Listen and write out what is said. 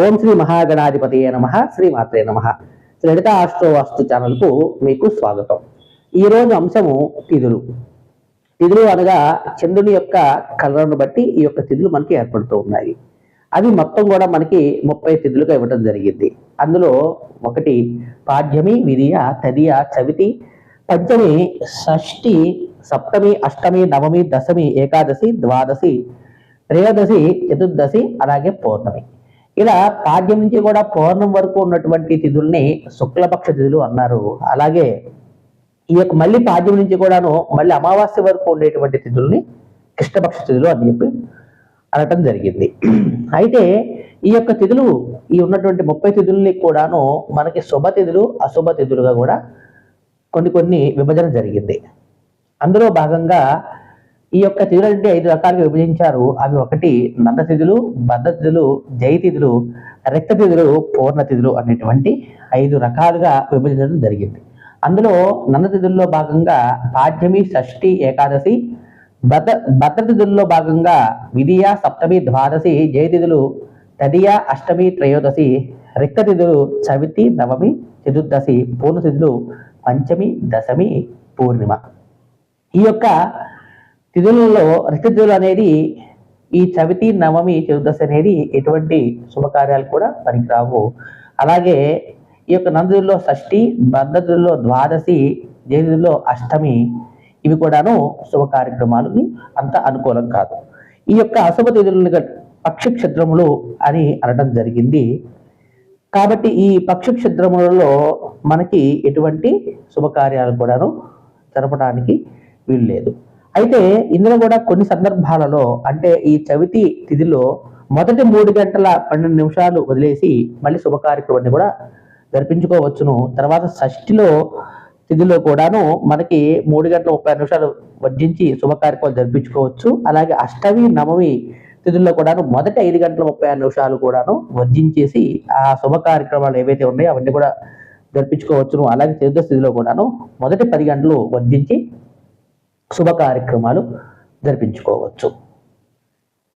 ఓం శ్రీ మహాగణాధిపతయే నమః. శ్రీమాత్రే నమః. లలిత ఆస్ట్రో వాస్తు ఛానల్కు మీకు స్వాగతం. ఈరోజు అంశము తిథులు. తిథులు అనగా చంద్రుని యొక్క కలర్ను బట్టి ఈ యొక్క తిథులు మనకి ఏర్పడుతూ ఉన్నాయి. అవి మొత్తం కూడా మనకి 30 తిథులుగా ఇవ్వడం జరిగింది. అందులో ఒకటి పాడ్యమి, విధియ, తదియ, చవితి, పంచమి, షష్ఠి, సప్తమి, అష్టమి, నవమి, దశమి, ఏకాదశి, ద్వాదశి, త్రయోదశి, చతుర్దశి, అలాగే పౌర్ణమి. ఇలా పాడ్యం నుంచి కూడా పౌర్ణం వరకు ఉన్నటువంటి తిథుల్ని శుక్లపక్ష తిథులు అన్నారు. అలాగే ఈ యొక్క మళ్ళీ పాడ్యం నుంచి కూడాను మళ్ళీ అమావాస్య వరకు ఉండేటువంటి తిథుల్ని కృష్ణపక్ష తిథులు అని చెప్పి అనటం జరిగింది. అయితే ఈ యొక్క తిథులు ఈ ఉన్నటువంటి 30 తిథుల్ని కూడాను మనకి శుభ తిథులు, అశుభ తిథులుగా కూడా కొన్ని విభజన జరిగింది. అందులో భాగంగా ఈ యొక్క తిథులు అంటే 5 రకాలుగా విభజించారు. అవి ఒకటి నంద తిథులు, బద్ధ తిథులు, జయ తిథులు, రక్త తిథులు, పూర్ణ తిథులు అనేటువంటి 5 రకాలుగా విభజించడం జరిగింది. అందులో నంద తిథుల్లో భాగంగా పాడ్యమి, షష్ఠి, ఏకాదశి, బద్ధ తిథుల్లో భాగంగా విధియ, సప్తమి, ద్వాదశి, జయ తిథులు, తదియ, అష్టమి, త్రయోదశి, రక్త తిథులు, చవితి, నవమి, చతుర్దశి, పూర్ణ తిథులు, పంచమి, దశమి, పూర్ణిమ. ఈ యొక్క తిథులలో రక్తతిథులు అనేది ఈ చవితి, నవమి, చతుర్దశి అనేది ఎటువంటి శుభకార్యాలు కూడా పనికిరావు. అలాగే ఈ యొక్క నందుల్లో షష్ఠి, బద్ధతిథుల్లో ద్వాదశి, జయతిథుల్లో అష్టమి, ఇవి కూడాను శుభ కార్యక్రమాలకి అంత అనుకూలం కాదు. ఈ యొక్క అశుభ తిథులను పక్షి క్షేత్రములు అని అనడం జరిగింది. కాబట్టి ఈ పక్షి క్షేత్రములలో మనకి ఎటువంటి శుభకార్యాలు కూడాను జరపడానికి వీలు లేదు. అయితే ఇందులో కూడా కొన్ని సందర్భాలలో అంటే ఈ చవితి తిథిలో మొదటి 3 గంటల 12 నిమిషాలు వదిలేసి మళ్ళీ శుభ కార్యక్రమాన్ని కూడా జరిపించుకోవచ్చును. తర్వాత షష్ఠిలో తిథిలో కూడాను మనకి 3 గంటల 30 నిమిషాలు వర్జించి శుభ కార్యక్రమాలు జరిపించుకోవచ్చు. అలాగే అష్టమి, నవమి తిథుల్లో కూడాను మొదటి 5 గంటల 36 నిమిషాలు కూడాను వర్జించేసి ఆ శుభ కార్యక్రమాలు ఏవైతే ఉన్నాయో అవన్నీ కూడా జరిపించుకోవచ్చును. అలాగే చతుర్దశి తిథిలో కూడాను మొదటి 10 గంటలు వర్జించి శుభ కార్యక్రమాలు జరిపించుకోవచ్చు.